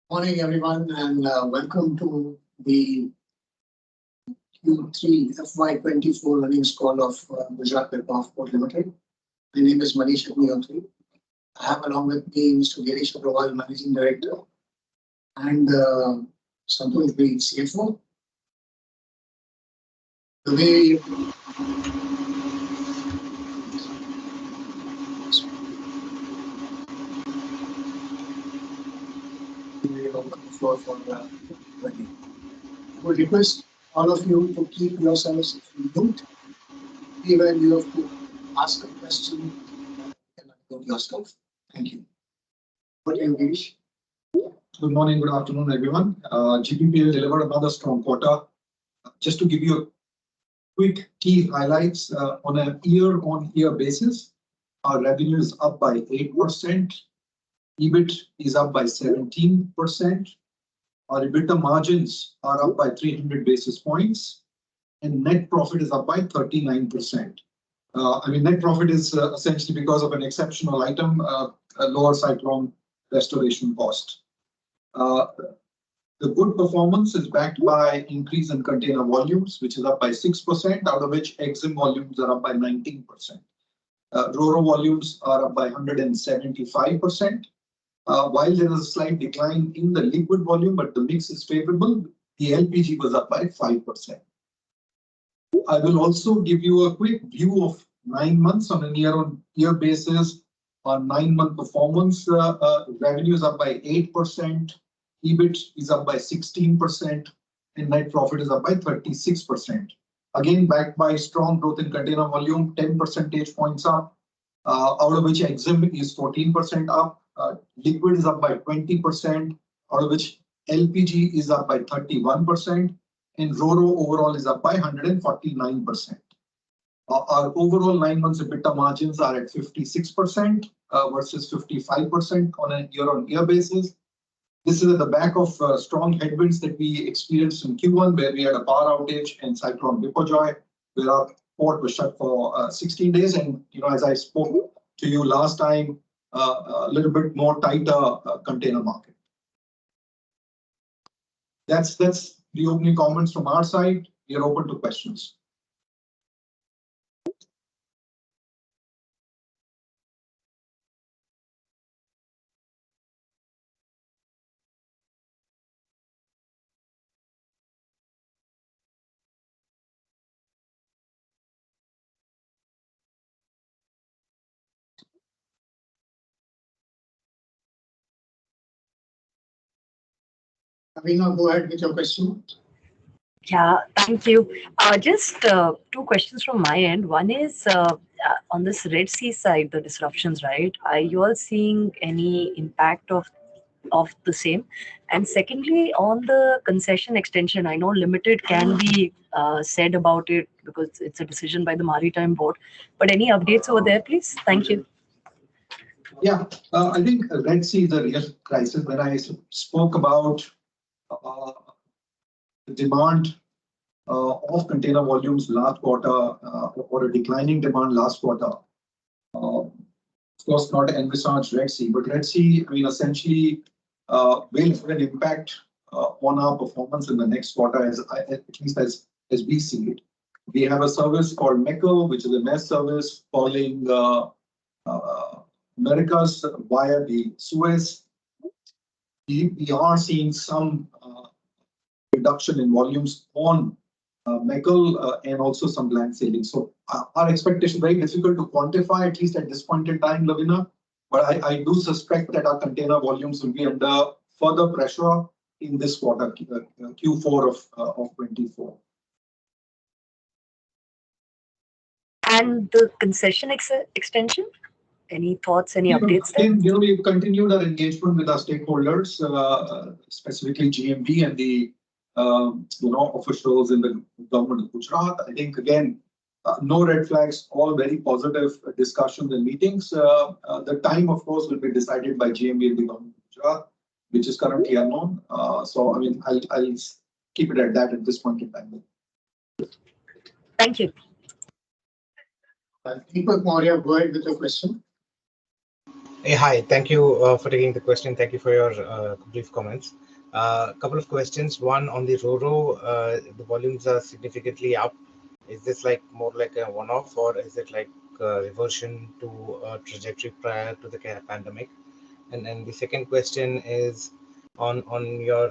Morning, everyone, and welcome to the Q3 FY24 earnings call of Gujarat Pipavav Port Limited. My name is Manish Agnihotri. I have along with me Mr. Girish Agrawal, Managing Director, and Santosh Breed, CFO. The way we will open the floor for Q&A. I would request all of you to keep yourselves mute. Even you have to ask a question, you can unmute yourself. Thank you. What do you wish? Good morning, good afternoon, everyone. GPPL delivered another strong quarter. Just to give you a quick key highlights on a year-on-year basis, our revenue is up by 8%, EBIT is up by 17%, our EBITDA margins are up by 300 basis points, and net profit is up by 39%. Net profit is essentially because of an exceptional item, a lower cyclone restoration cost. The good performance is backed by increase in container volumes, which is up by 6%, out of which EXIM volumes are up by 19%. RoRo volumes are up by 175%. While there is a slight decline in the liquid volume, but the mix is favorable, the LPG was up by 5%. I will also give you a quick view of 9 months on a year-on-year basis. Our 9-month performance, revenue is up by 8%, EBIT is up by 16%, and net profit is up by 36%. Again, backed by strong growth in container volume, 10 percentage points up, out of which EXIM is 14% up, liquid is up by 20%, out of which LPG is up by 31%, and RoRo overall is up by 149%. Our overall 9 months EBITDA margins are at 56% versus 55% on a year-on-year basis. This is at the back of strong headwinds that we experienced in Q1, where we had a power outage and Cyclone Biparjoy, where our port was shut for 16 days. And as I spoke to you last time, a little bit more tighter container market. That's the opening comments from our side. We are open to questions. Avina, go ahead with your question. Yeah, thank you. Just 2 questions from my end. One is on this Red Sea side, the disruptions, right? Are you all seeing any impact of the same? And secondly, on the concession extension, I know limited can be said about it because it's a decision by the Maritime Board. But any updates over there, please? Thank you. Yeah, I think Red Sea is a real crisis. When I spoke about the demand of container volumes last quarter, or a declining demand last quarter, of course not envisaged Red Sea, but Red Sea, essentially will have an impact on our performance in the next quarter, at least as we see it. We have a service called MECO, which is a mass service calling Americas via the Suez. We are seeing some reduction in volumes on MECO and also some blank sailing. So our expectation, very difficult to quantify, at least at this point in time, Lavina, but I do suspect that our container volumes will be under further pressure in this quarter, Q4 of 24. And the concession extension? Any thoughts, any updates there? We've continued our engagement with our stakeholders, specifically GMB and the officials in the government of Gujarat. I think, again, no red flags, all very positive discussions and meetings. The time, of course, will be decided by GMB and the government of Gujarat, which is currently unknown. I'll keep it at that at this point in time. Thank you. Deepak Maurya, go ahead with your question. Hey, hi. Thank you for taking the question. Thank you for your brief comments. A couple of questions. One on the RoRo, the volumes are significantly up. Is this like more like a one-off, or is it like a reversion to a trajectory prior to the pandemic? And then the second question is on your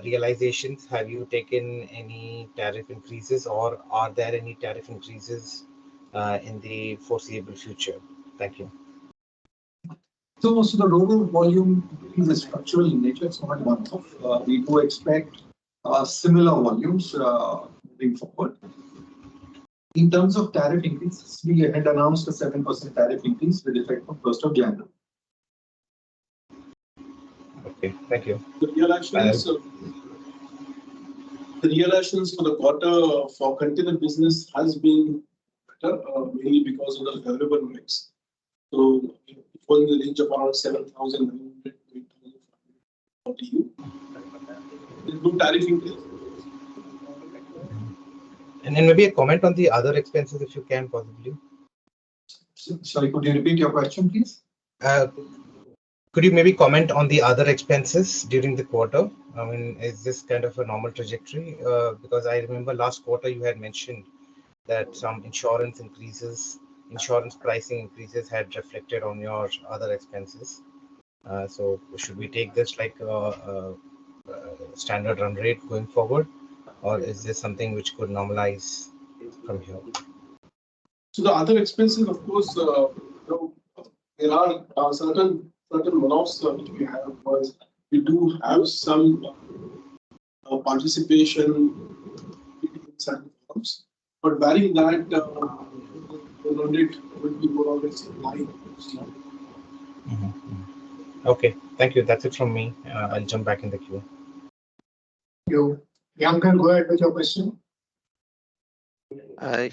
realizations. Have you taken any tariff increases, or are there any tariff increases in the foreseeable future? Thank you. So most of the RoRo volume is structural in nature. It's not one-off. We do expect similar volumes moving forward. In terms of tariff increases, we had announced a 7% tariff increase with effect from 1st of January. Okay, thank you. The realizations for the quarter for container business has been better, mainly because of the favorable mix. So it was in the range of around 7,900 to 8,500 TEU. There's no tariff increase. And then maybe a comment on the other expenses, if you can, possibly. Sorry, could you repeat your question, please? Could you maybe comment on the other expenses during the quarter? I mean, is this kind of a normal trajectory? Because I remember last quarter you had mentioned that some insurance pricing increases had reflected on your other expenses. So should we take this like a standard run rate going forward, or is this something which could normalize from here? So the other expenses, of course, there are certain one-offs which we have, because we do have some participation in certain firms, but barring that, the run rate will be more or less in line. Okay, thank you. That's it from me. I'll jump back in the queue. You, Priyanka, go ahead with your question.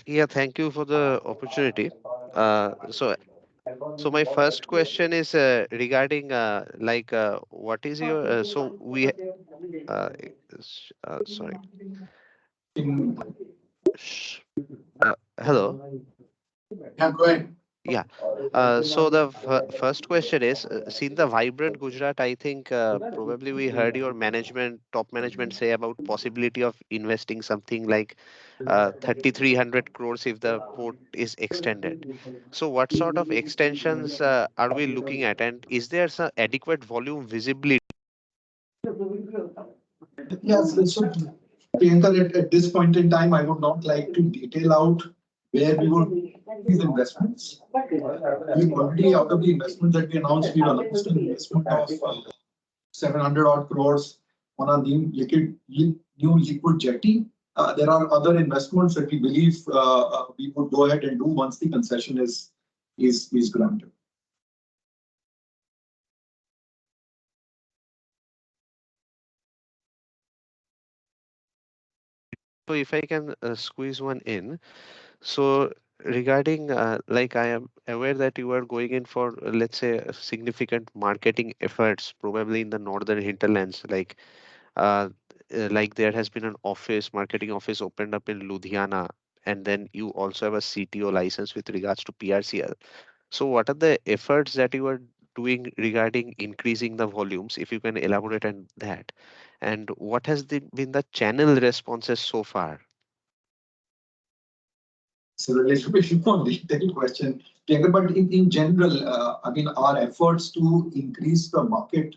Yeah, thank you for the opportunity. So my first question is regarding what is your so we sorry. Hello. Yeah, go ahead. Yeah. So the first question is, seen the vibrant Gujarat, I think probably we heard your top management say about possibility of investing something like 3,300 crores if the port is extended. So what sort of extensions are we looking at, and is there some adequate volume visibility? Yes, so Priyanka, at this point in time, I would not like to detail out where we would these investments. We've already, out of the investment that we announced, we've announced an investment of 700 odd crores on a new liquid jetty. There are other investments that we believe we would go ahead and do once the concession is granted. So if I can squeeze one in, so regarding I am aware that you are going in for let's say significant marketing efforts, probably in the northern hinterlands, like there has been an marketing office opened up in Ludhiana, and then you also have a CTO license with regards to PRCL. So what are the efforts that you are doing regarding increasing the volumes, if you can elaborate on that, and what has been the channel responses so far? So a little bit more detailed question, but in general, I mean, our efforts to increase the market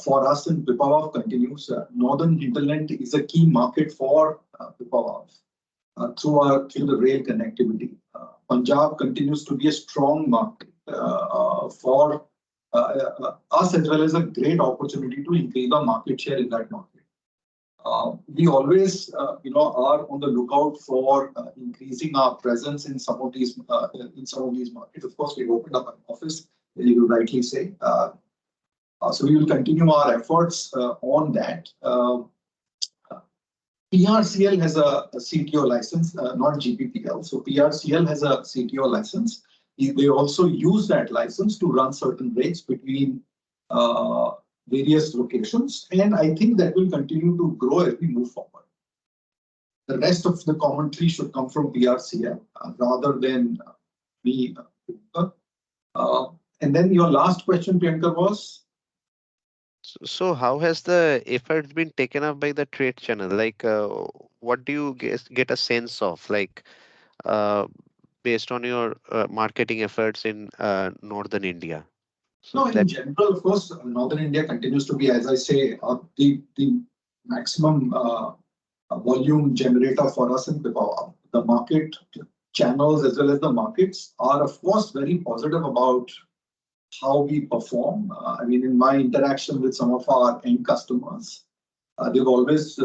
for us in Pipavav continues. Northern hinterland is a key market for Pipavav through the rail connectivity. Punjab continues to be a strong market for us, as well as a great opportunity to increase our market share in that market. We always, are on the lookout for increasing our presence in some of these markets. Of course, we've opened up an office, as you rightly say. So we will continue our efforts on that. PRCL has a CTO license, not GPPL. So PRCL has a CTO license. They also use that license to run certain rates between various locations, and I think that will continue to grow as we move forward. The rest of the commentary should come from PRCL rather than me. And then your last question, Priyanka, was? So how has the efforts been taken up by the trade channel? Like, what do you get a sense of, like, uh, based on your marketing efforts in northern India? So No, in that. general, of course, Northern India continues to be, as I say, the maximum volume generator for us in Pipavav. The market channels as well as the markets are, of course, very positive about how we perform. I mean, in my interaction with some of our end customers, they've always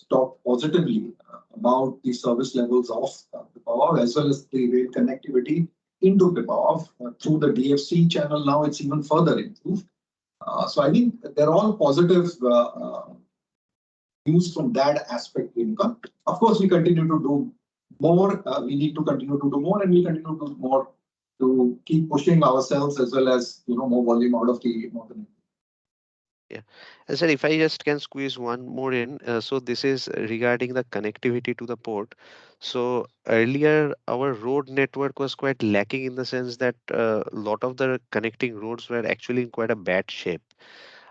talked positively about the service levels of Pipavav as well as the rail connectivity into Pipavav through the DFC channel. Now it's even further improved. So I think they're all positive news from that aspect, Priyanka. Of course, we continue to do more. We need to continue to do more, and we continue to do more to keep pushing ourselves as well as more volume out of the northern. Yeah. And sir, if I just can squeeze one more in, so this is regarding the connectivity to the port. So earlier, our road network was quite lacking in the sense that a lot of the connecting roads were actually in quite a bad shape.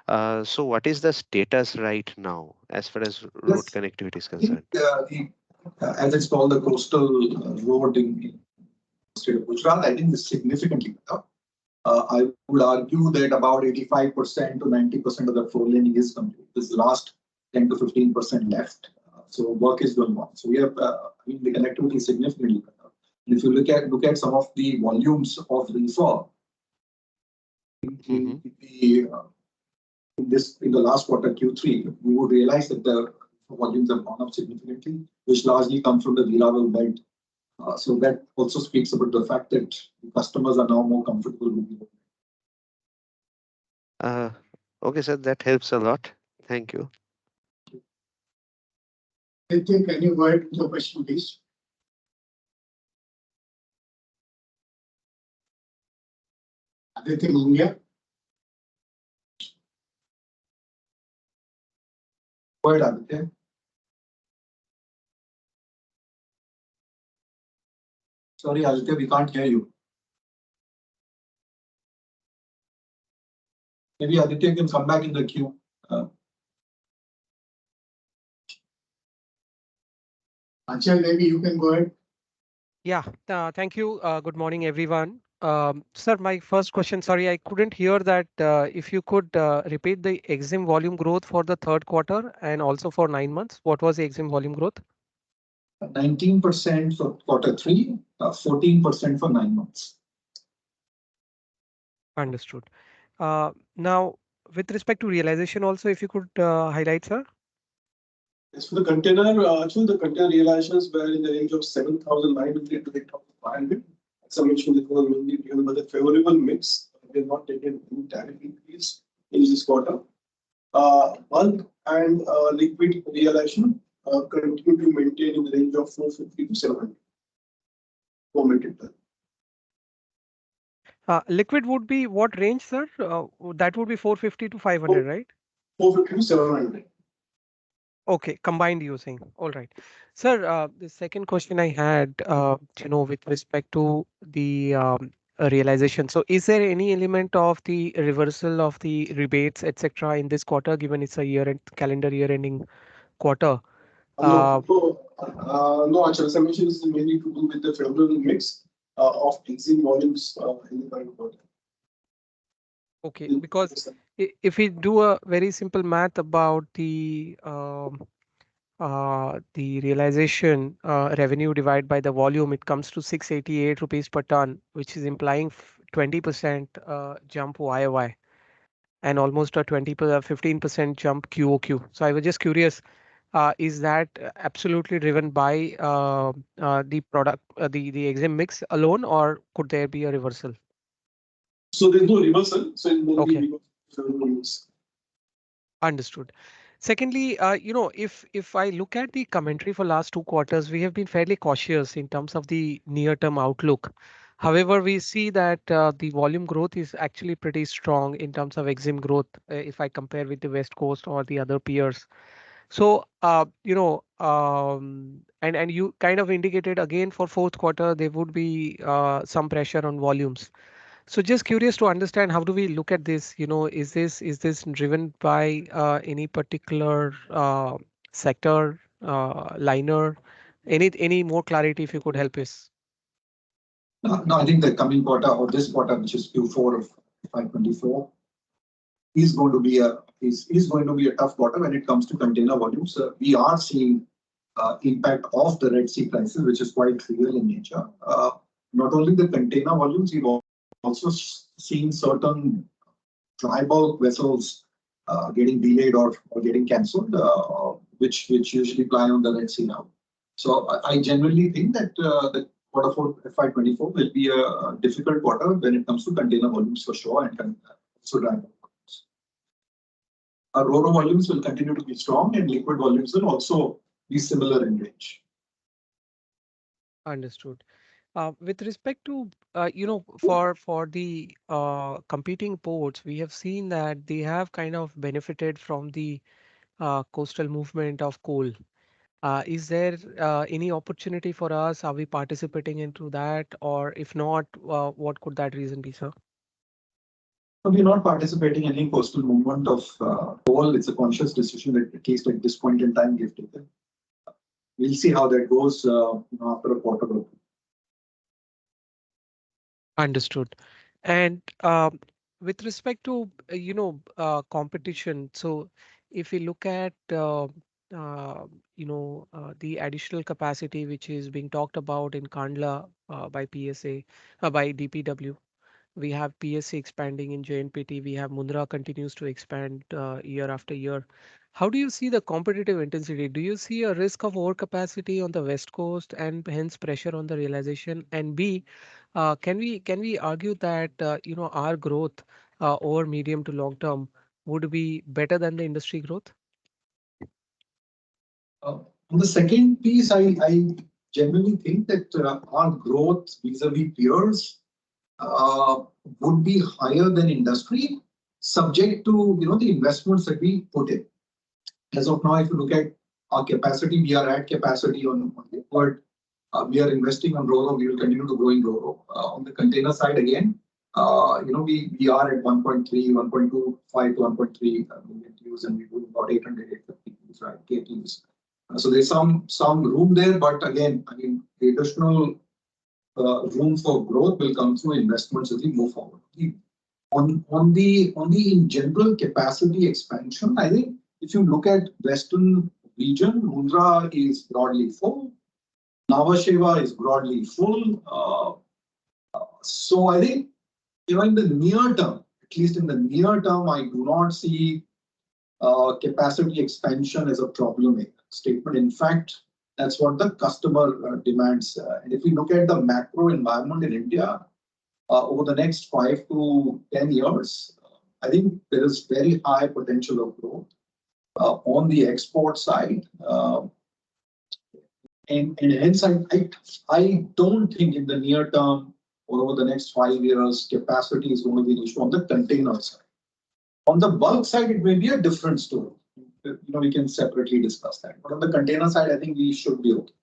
So what is the status right now as far as road Yes, connectivity is I think concerned? as it's called the coastal road in the state of Gujarat, I think it's significantly better. I would argue that about 85% to 90% of the floor laning is complete. This last 10 to 15% left. So work is going on. So we have, I mean, the connectivity is significantly better. And if you look at some of the volumes of reefer Hmm. in the last quarter Q3, we would realize that the volumes have gone up significantly, which largely come from the Veeravel belt. So that also speaks about the fact that customers are now more comfortable with it. Uh, okay, sir, that helps a lot. Thank you. Aditya, can you go ahead with your question, please? Aditya India. Go ahead, Aditya. Sorry, Aditya, we can't hear you. Maybe Aditya can come back in the queue. Achal, maybe you can go ahead. Yeah, thank you. Good morning, everyone. Sir, my first question, sorry, I couldn't hear that. If you could repeat the EXIM volume growth for the third quarter and also for 9 months, what was the EXIM volume growth? 19% for quarter three, 14% for 9 months. Understood. Now, with respect to realization also, if you could highlight, sir. As for the container, actually the container realizations were in the range of 7,900 to 8,500. As I mentioned, it was mainly driven by the favorable mix. We have not taken any tariff increase in this quarter. Bulk and liquid realization continue to maintain in the range of 450 to 700 per metric ton. Liquid would be what range, sir? That would be 450 to 500, right? 450 to 700. Okay, combined using. All right. Sir, the second question I had, with respect to the realization. So is there any element of the reversal of the rebates, etc., in this quarter, given it's a year-end calendar year-ending quarter? No, actually, as I mentioned, this is mainly to do with the favorable mix of EXIM volumes in the current quarter. Okay, because if we do a very simple math about the realization revenue divided by the volume, it comes to 688 rupees per ton, which is implying 20% jump YOY and almost a 15% jump QOQ. So I was just curious, is that absolutely driven by the product, the EXIM mix alone, or could there be a reversal? So there's no reversal. So it won't Okay. be because of favorable mix. Understood. Secondly, if I look at the commentary for last 2 quarters, we have been fairly cautious in terms of the near-term outlook. However, we see that the volume growth is actually pretty strong in terms of EXIM growth if I compare with the West Coast or the other peers. So, and you kind of indicated again for fourth quarter there would be some pressure on volumes. So just curious to understand, how do we look at this? Is this driven by any particular sector, liner? Any more clarity if you could help us? No, I think the coming quarter or this quarter, which is Q4 of 524, is going to be a tough quarter when it comes to container volumes. We are seeing impact of the Red Sea crisis, which is quite real in nature. Not only the container volumes, we've also seen certain dry bulk vessels getting delayed or getting cancelled, which usually ply on the Red Sea now. So I genuinely think that the quarter 4 FY24 will be a difficult quarter when it comes to container volumes for sure, and also dry bulk volumes. Our RoRo volumes will continue to be strong, and liquid volumes will also be similar in range. Understood. With respect to, for the competing ports, we have seen that they have kind of benefited from the coastal movement of coal. Is there any opportunity for us? Are we participating into that? Or if not, what could that reason be, sir? So we're not participating in any coastal movement of coal. It's a conscious decision that at least at this point in time we've taken. We'll see how that goes after a quarter or two. Understood. And with respect to, competition, so if we look at, the additional capacity which is being talked about in Kandla by PSA, by DPW, we have PSA expanding in JNPT, we have Mundra continues to expand year after year. How do you see the competitive intensity? Do you see a risk of overcapacity on the West Coast and hence pressure on the realization? And B, can we argue that our growth over medium to long term would be better than the industry growth? On the second piece, I genuinely think that our growth vis-a-vis peers would be higher than industry, subject to the investments that we put in. As of now, if you look at our capacity, we are at capacity on liquid. We are investing on RoRo. We will continue to grow in RoRo. On the container side, again, we are at 1.3, 1.25 to 1.3 million TEUs, and we do about 800, 850 KTs. So there's some room there, but again, I mean, the additional room for growth will come through investments as we move forward. On the in general capacity expansion, I think if you look at Western region, Mundra is broadly full. Nhava Sheva is broadly full. So I think, in the near term, at least in the near term, I do not see capacity expansion as a problematic statement. In fact, that's what the customer demands. And if we look at the macro environment in India over the next 5 to 10 years, I think there is very high potential of growth on the export side. And hence, I don't think in the near term or over the next 5 years, capacity is going to be an issue on the container side. On the bulk side, it may be a different story. We can separately discuss that. But on the container side, I think we should be okay.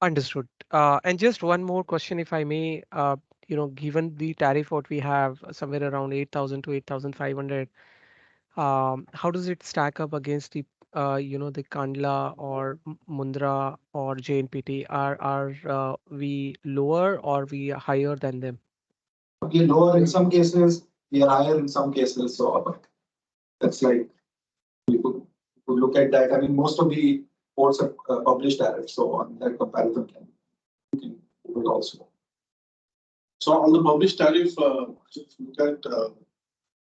Understood. And just one more question, if I may. Given the tariff what we have somewhere around 8,000 to 8,500, how does it stack up against the the Kandla or Mundra or JNPT? Are we lower or we higher than them? We are lower in some cases, we are higher in some cases. So that's like, we could look at that. I mean, most of the ports have published tariffs, so on that comparison, we can do it also. So on the published tariff, if you look at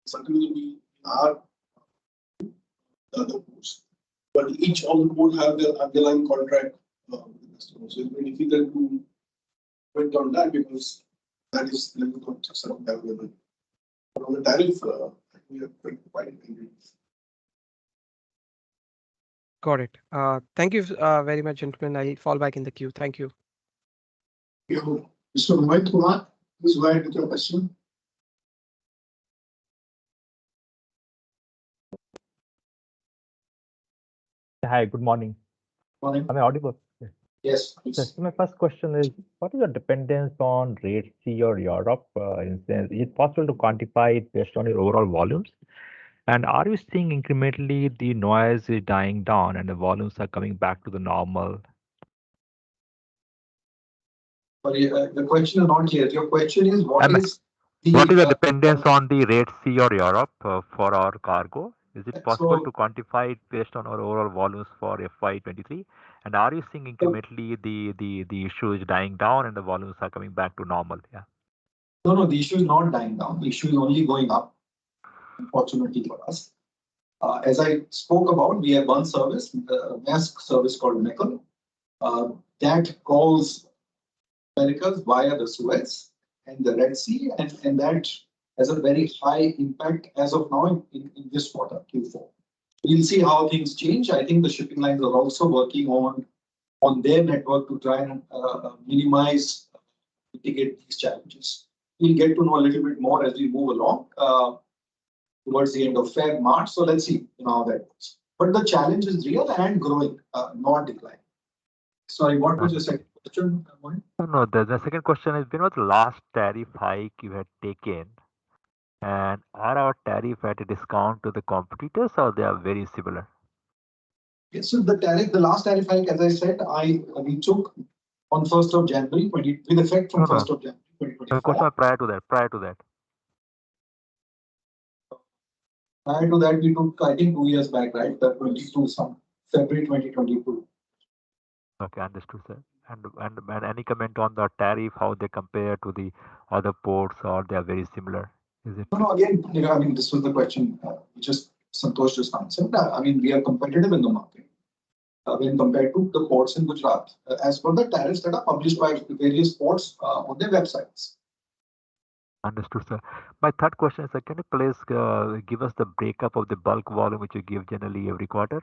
certainly we are the other ports, but each of the port have their underlying contract with the customer. So it's very difficult to comment on that because that is the contracts are available. But on the tariff, we are quite angry. Got it. Thank you very much, gentlemen. I'll fall back in the queue. Thank you. Mr. Mohit Kumar, please go ahead with your question. Hi, good morning. Morning. Am I audible? Yes, So please. my first question is, what is your dependence on Red Sea or Europe? Is it possible to quantify it based on your overall volumes? And are you seeing incrementally the noise is dying down and the volumes are coming back to the normal? Sorry, the question is not clear. Your question is And what the is the dependence on the Red Sea or Europe for our cargo? Is it possible so to quantify it based on our overall volumes for FY23? And are you seeing incrementally the issue is dying down and the volumes are coming back to normal? Yeah. no, the issue is not dying down. The issue is only going up, unfortunately for us. As I spoke about, we have one service, Maersk service called Nickel, that calls Americas via the Suez and the Red Sea, and that has a very high impact as of now in this quarter, Q4. We'll see how things change. I think the shipping lines are also working on their network to try and minimize, mitigate these challenges. We'll get to know a little bit more as we move along towards the end of Feb, March. So let's see how that goes. But the challenge is real and growing, not declining. Sorry, what was your second question, Mohan? No, the second question is, when was the last tariff hike you had taken? And are our tariff at a discount to the competitors or they are very similar? Yes, so the last tariff hike, as I said, we took on 1st of January, with effect from No, 1st of January the 2025. question was prior to that. Prior to that, we took, I think, 2 years back, right? The 22, February 2022. Okay, understood, sir. And any comment on the tariff, how they compare to the other ports, or they are very similar? Is it? No, again, I mean, this was the question which is Santosh just answered. I mean, we are competitive in the market when compared to the ports in Gujarat, as per the tariffs that are published by various ports on their websites. Understood, sir. My third question is, can you please give us the breakup of the bulk volume which you give generally every quarter?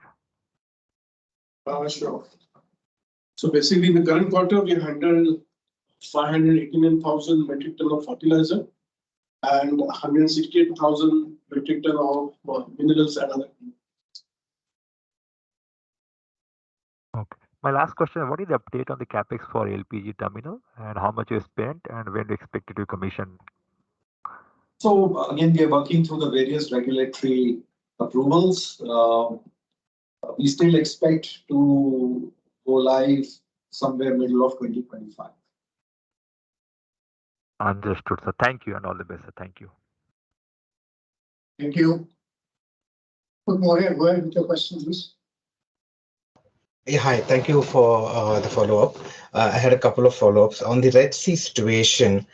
Sure. So basically, in the current quarter, we handled 589,000 metric ton of fertilizer and 168,000 metric ton of minerals and other. Okay. My last question, what is the update on the capex for LPG terminal and how much you spent and when do you expect it to commission? So again, we are working through the various regulatory approvals. We still expect to go live somewhere middle of 2025. Understood, sir. Thank you and all the best, sir. Thank you. Thank you. Good morning. Go ahead with your question, please. Yeah, hi. Thank you for the follow-up. I had a couple of follow-ups. On the Red Sea situation,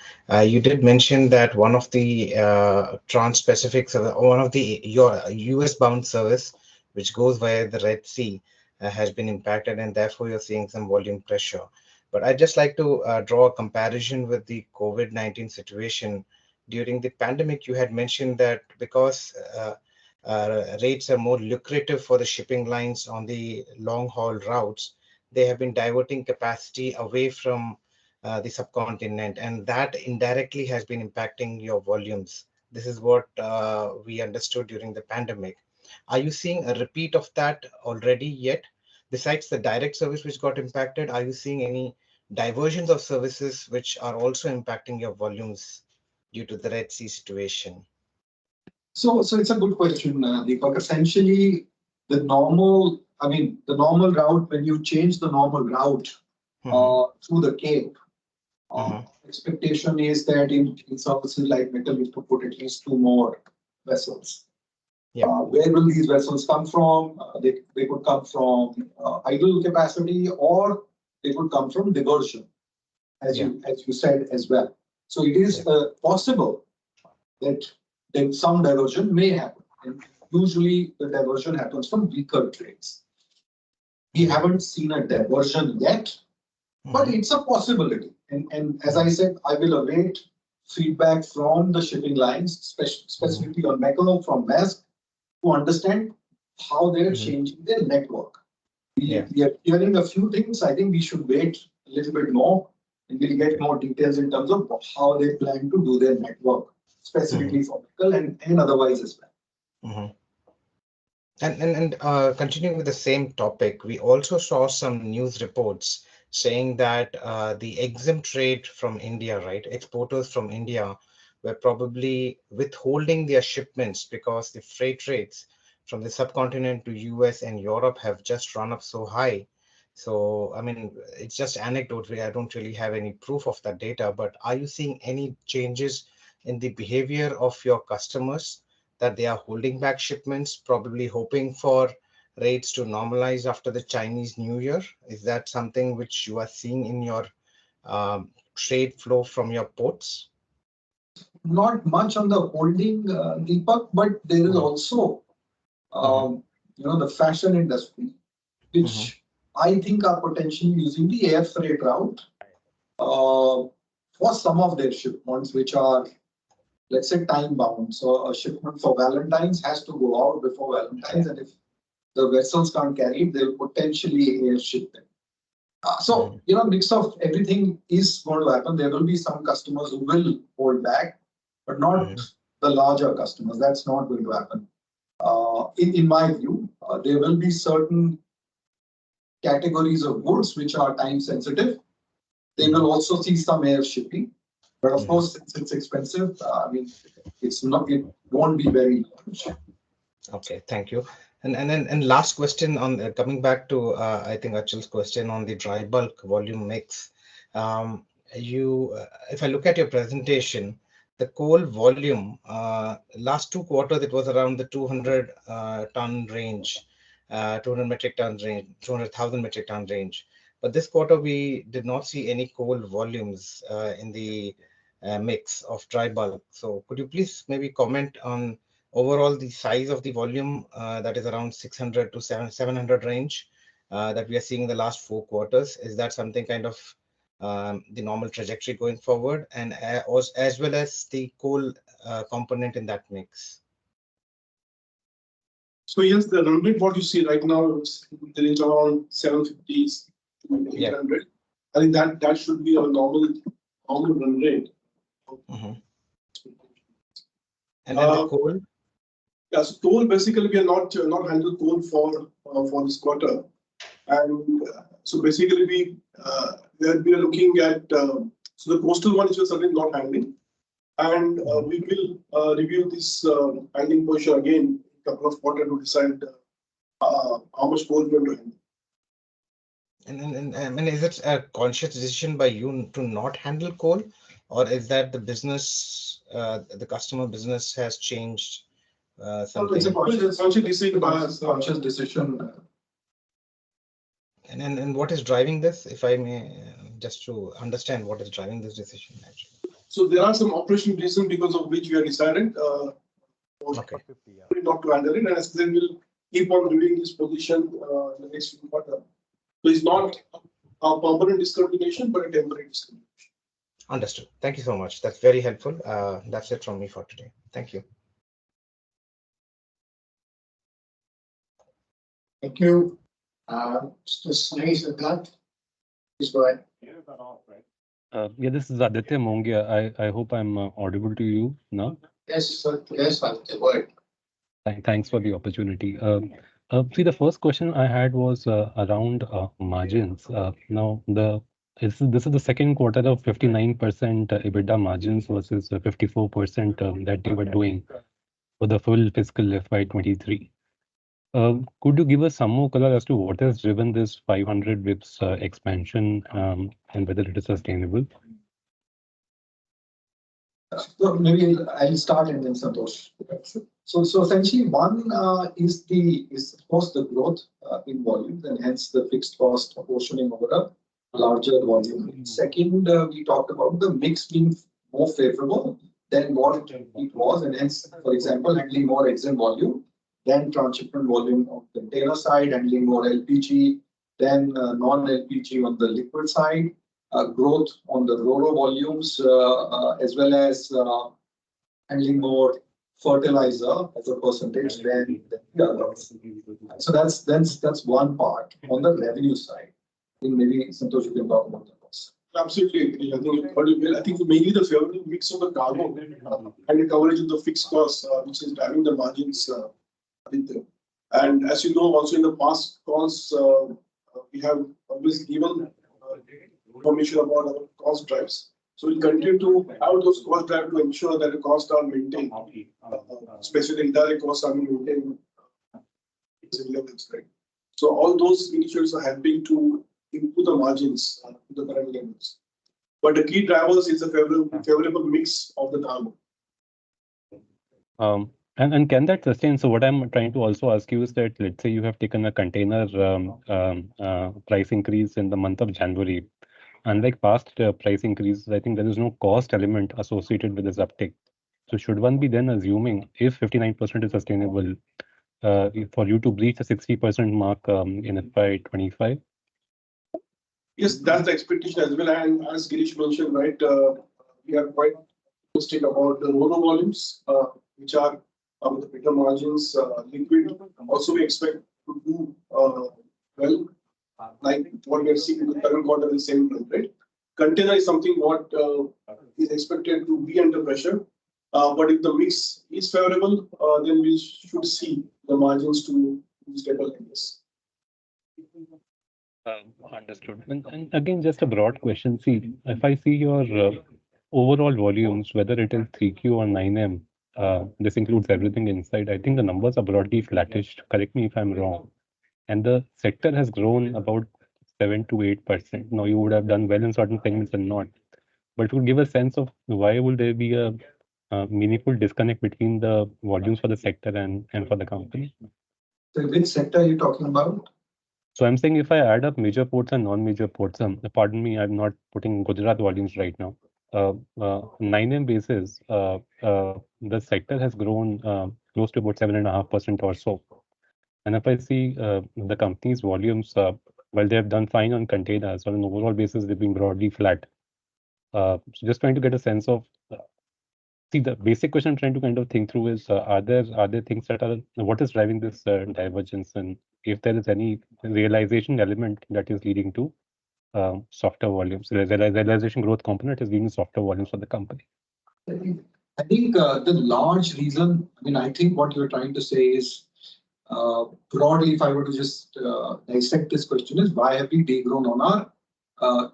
you did mention that one of the trans-Pacific, one of the your US-bound service, which goes via the Red Sea, has been impacted, and therefore you're seeing some volume pressure. But I'd just like to draw a comparison with the COVID-19 situation. During the pandemic, you had mentioned that because rates are more lucrative for the shipping lines on the long haul routes, they have been diverting capacity away from the subcontinent, and that indirectly has been impacting your volumes. This is what we understood during the pandemic. Are you seeing a repeat of that already yet? Besides the direct service which got impacted, are you seeing any diversions of services which are also impacting your volumes due to the Red Sea situation? So it's a good question, Deepak. Essentially, the normal route, when you change the normal route through the Cape, expectation is that in services like metal, you have to put at least 2 more vessels. Yeah. Where will these vessels come from? They could come from idle capacity, or they could come from diversion, as you said as well. So it is possible that some diversion may happen. And usually the diversion happens from weaker trades. We haven't seen a diversion yet, but it's a possibility. And as I said, I will await feedback from the shipping lines, specifically on Mecca from Maersk, to understand how they're changing their network. We are hearing a few things. I think we should wait a little bit more and we'll get more details in terms of how they plan to do their network, specifically for Nickel and otherwise as well. And continuing with the same topic, we also saw some news reports saying that the exempt rate from India, right, exporters from India were probably withholding their shipments because the freight rates from the subcontinent to US and Europe have just run up so high. So, I mean, it's just anecdotal. I don't really have any proof of that data, but are you seeing any changes in the behavior of your customers that they are holding back shipments, probably hoping for rates to normalize after the Chinese New Year? Is that something which you are seeing in your trade flow from your ports? Not much on the holding, Deepak, but there is also, the fashion industry, which I think are potentially using the air freight route for some of their shipments, which are, let's say, time bound. So a shipment for Valentine's has to go out before Valentine's, and if the vessels can't carry it, they'll potentially air ship them. Mix of everything is going to happen. There will be some customers who will hold back, but not the larger customers. That's not going to happen. In my view, there will be certain categories of goods which are time sensitive. They will also see some air shipping, but of course, since it's expensive, it won't be very large. Okay, thank you. And last question on coming back to I think Achal's question on the dry bulk volume mix. If I look at your presentation, the coal volume last 2 quarters it was around the 200 ton range, 200 metric ton range, 200,000 metric ton range. But this quarter we did not see any coal volumes in the mix of dry bulk. So could you please maybe comment on overall the size of the volume that is around 600 to 700 range that we are seeing in the last 4 quarters? Is that something kind of the normal trajectory going forward, and as well as the coal component in that mix? So yes, the run rate what you see right now is in the range around 750 to 800. I think that should be a normal run rate. And then the coal? Yeah, so coal basically we are not handled coal for this quarter, and so basically we are looking at so the coastal one is certainly not handling, and we will review this handling portion again in a couple of quarters to decide how much coal we are going to handle. And is it a conscious decision by you to not handle coal, or is that the business, the customer business has changed? Something. It's a conscious decision by us. Conscious decision. And what is driving this, if I may, just to understand what is driving this decision actually? So there are some operational reasons because of which we have decided not to handle it, and as then we'll keep on reviewing this position in the next few quarters. So it's not a permanent discontinuation, but a temporary discontinuation. Understood. Thank you so much. That's very helpful. That's it from me for today. Thank you. Thank you. Just nice and glad. Please go ahead. This is Aditya Mongia. I hope I'm audible to you now. Yes, sir. Yes, Aditya. Go ahead. Thanks for the opportunity. See, the first question I had was around margins. Now, this is the second quarter of 59% EBITDA margins versus 54% that you were doing for the full fiscal FY23. Could you give us some more color as to what has driven this 500 bips expansion and whether it is sustainable? So maybe I'll start and then Santosh. So essentially, one is of course the growth in volume, and hence the fixed cost apportioning over a larger volume. Second, we talked about the mix being more favorable than what it was, and hence, for example, handling more EXIM volume, then transshipment volume on the container side, handling more LPG, then non-LPG on the liquid side, growth on the RoRo volumes, as well as handling more fertilizer as a percentage than the others. So that's one part on the revenue side. I think maybe Santosh, you can talk about the cost. Absolutely agree. I think mainly the favorable mix of the cargo and the coverage of the fixed costs, which is driving the margins. And as you know, also in the past calls, we have always given information about our cost drives. So we'll continue to have those cost drives to ensure that the costs are maintained, especially indirect costs are maintained in levels, right? So all those initiatives are helping to improve the margins to the current levels. But the key drivers is a favorable mix of the cargo. And can that sustain? So what I'm trying to also ask you is that, let's say you have taken a container price increase in the month of January. Unlike past price increases, I think there is no cost element associated with this uptick. So should one be then assuming if 59% is sustainable for you to reach the 60% mark in FY25? Yes, that's the expectation as well. And as Girish mentioned, right, we are quite optimistic about the RoRo volumes, which are with the better margins, liquid. Also, we expect to do well, like what we are seeing in the current quarter, the same run rate. Container is something what is expected to be under pressure. But if the mix is favorable, then we should see the margins to stabilize. Understood. And again, just a broad question. See, if I see your overall volumes, whether it is 3Q or 9M, this includes everything inside. I think the numbers are broadly flattish. Correct me if I'm wrong. And the sector has grown about 7 to 8%. Now, you would have done well in certain segments and not. But it would give a sense of why would there be a meaningful disconnect between the volumes for the sector and for the company? So which sector are you talking about? So I'm saying if I add up major ports and non-major ports, pardon me, I'm not putting Gujarat volumes right now. 9M basis, the sector has grown close to about 7.5% or so. And if I see the company's volumes, while they have done fine on containers, on an overall basis, they've been broadly flat. So just trying to get a sense of, see, the basic question I'm trying to kind of think through is, are there things that are, what is driving this divergence? And if there is any realization element that is leading to softer volumes, realization growth component is leading to softer volumes for the company. I think the large reason, I think what you're trying to say is, broadly, if I were to just dissect this question, is why have we degrown on our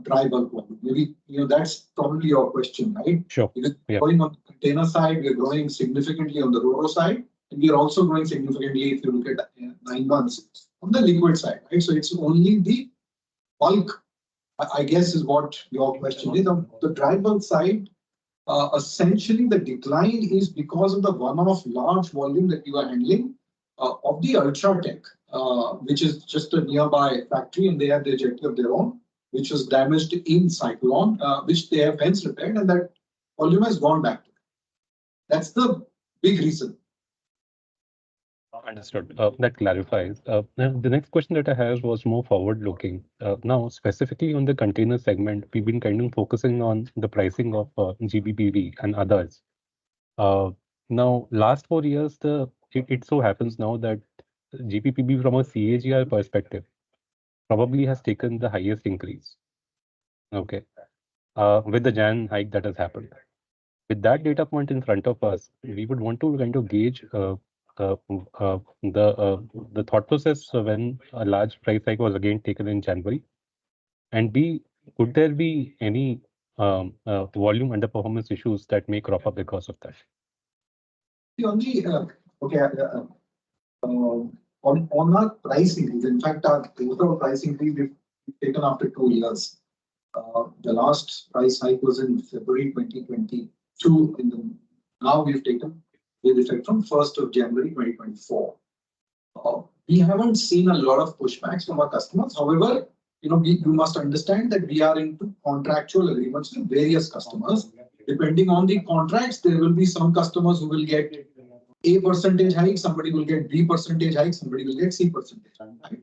dry bulk volume? Maybe that's probably your question, right? Sure. Because going on the container side, we're growing significantly on the RoRo side, and we are also growing significantly if you look at 9 months on the liquid side, right? So it's only the bulk, I guess, is what your question is. On the dry bulk side, essentially the decline is because of the one-off large volume that you are handling of the Ultratech, which is just a nearby factory, and they have their jetty of their own, which was damaged in cyclone, which they have hence repaired, and that volume has gone back. That's the big reason. Understood. That clarifies. Now, the next question that I have was more forward-looking. Now, specifically on the container segment, we've been kind of focusing on the pricing of GBPV and others. Now, last 4 years, it so happens now that GBPV from a CAGR perspective probably has taken the highest increase. Okay. With the Jan hike that has happened. With that data point in front of us, we would want to kind of gauge the thought process when a large price hike was again taken in January, and B, could there be any volume underperformance issues that may crop up because of that? On our price increase, in fact, our total price increase we've taken after 2 years. The last price hike was in February 2022. Now we've taken with effect from 1st of January 2024. We haven't seen a lot of pushbacks from our customers. However, you must understand that we are into contractual agreements with various customers. Depending on the contracts, there will be some customers who will get A percentage hike, somebody will get B percentage hike, somebody will get C percentage hike.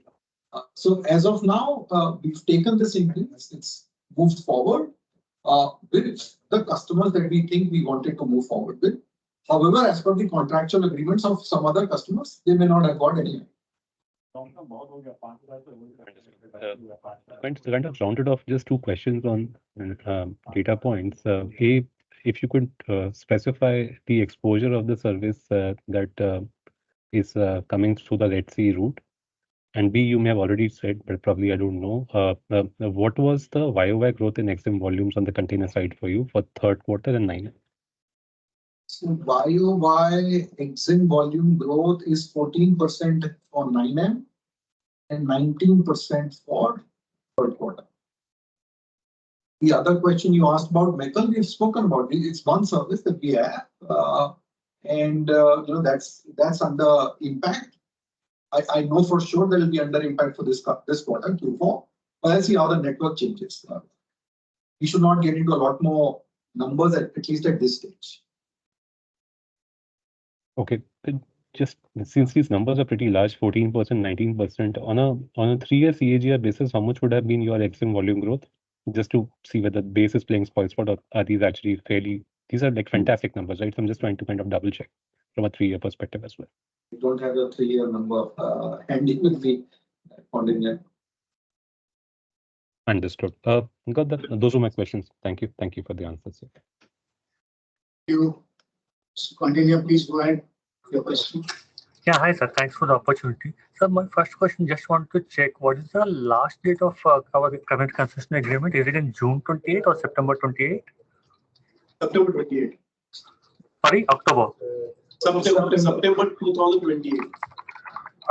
So as of now, we've taken this increase. It's moved forward with the customers that we think we wanted to move forward with. However, as per the contractual agreements of some other customers, they may not have got any. Kind of rounded off just 2 questions on data points. A, if you could specify the exposure of the service that is coming through the Red Sea route. And B, you may have already said, but probably I don't know. What was the YOY growth in EXIM volumes on the container side for you for third quarter and 9M? So YOY EXIM volume growth is 14% for 9M and 19% for third quarter. The other question you asked about metal, we've spoken about it. It's one service that we have, and that's under impact. I know for sure that will be under impact for this quarter, Q4. But let's see how the network changes. We should not get into a lot more numbers at least at this stage. Okay, just since these numbers are pretty large, 14%, 19% on a 3-year CAGR basis, how much would have been your EXIM volume growth? Just to see whether the base is playing spoil sport, or are these actually fairly? These are like fantastic numbers, right? So I'm just trying to kind of double check from a 3-year perspective as well. We don't have a 3-year number handy with me. Understood. Got that. Those were my questions. Thank you. Thank you for the answers. Thank you. So continue, please go ahead. Your question. Yeah, hi sir. Thanks for the opportunity. So my first question, just want to check what is the last date of our current concession agreement? Is it in June 28 or September 28? September 28. Sorry, October. September 2028.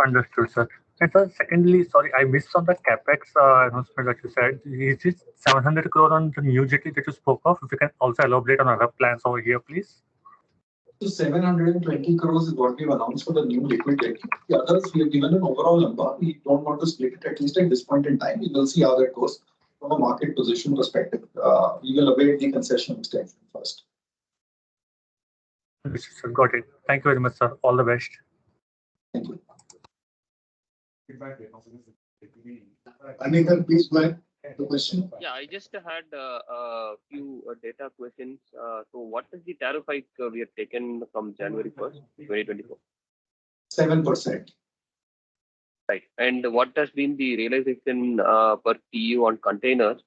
Understood, sir. And sir, secondly, sorry, I missed on the capex announcement that you said. Is it 700 crore on the new jetty that you spoke of? If you can also elaborate on other plans over here, please. So 720 crores is what we've announced for the new liquid jetty. The others, we have given an overall number. We don't want to split it, at least at this point in time. We will see how that goes from a market position perspective. We will await the concession extension first. Sir, got it. Thank you very much, sir. All the best. Thank you. Anika, please go ahead. The question. Yeah, I just had a few data questions. So what is the tariff hike we have taken from January 1st, 2024? 7%. Right. And what has been the realization per TEU on containers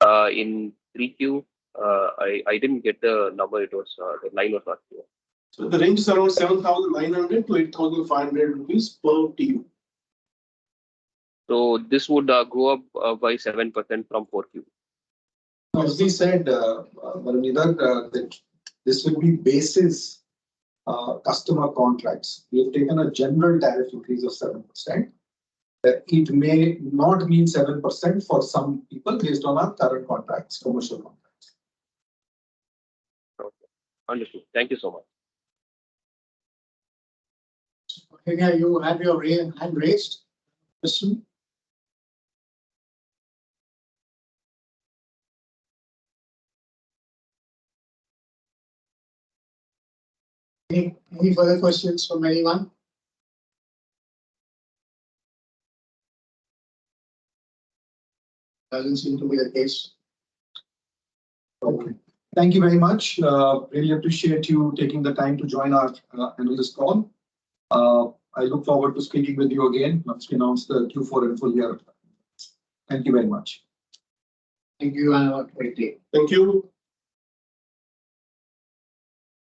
in 3Q? I didn't get the number. It was the line was not clear. So the range is around 7,900 to 8,500 rupees per TEU. So this would go up by 7% from 4Q. As we said, that this will be basis customer contracts. We have taken a general tariff increase of 7%. It may not mean 7% for some people based on our current contracts, commercial contracts. Okay. Understood. Thank you so much. Anika, you have your hand raised. Question. Any further questions from anyone? Doesn't seem to be the case. Okay. Thank you very much. Really appreciate you taking the time to join our analyst call. I look forward to speaking with you again once we announce the Q4 and full year. Thank you very much. Thank you and have a great day. Thank you.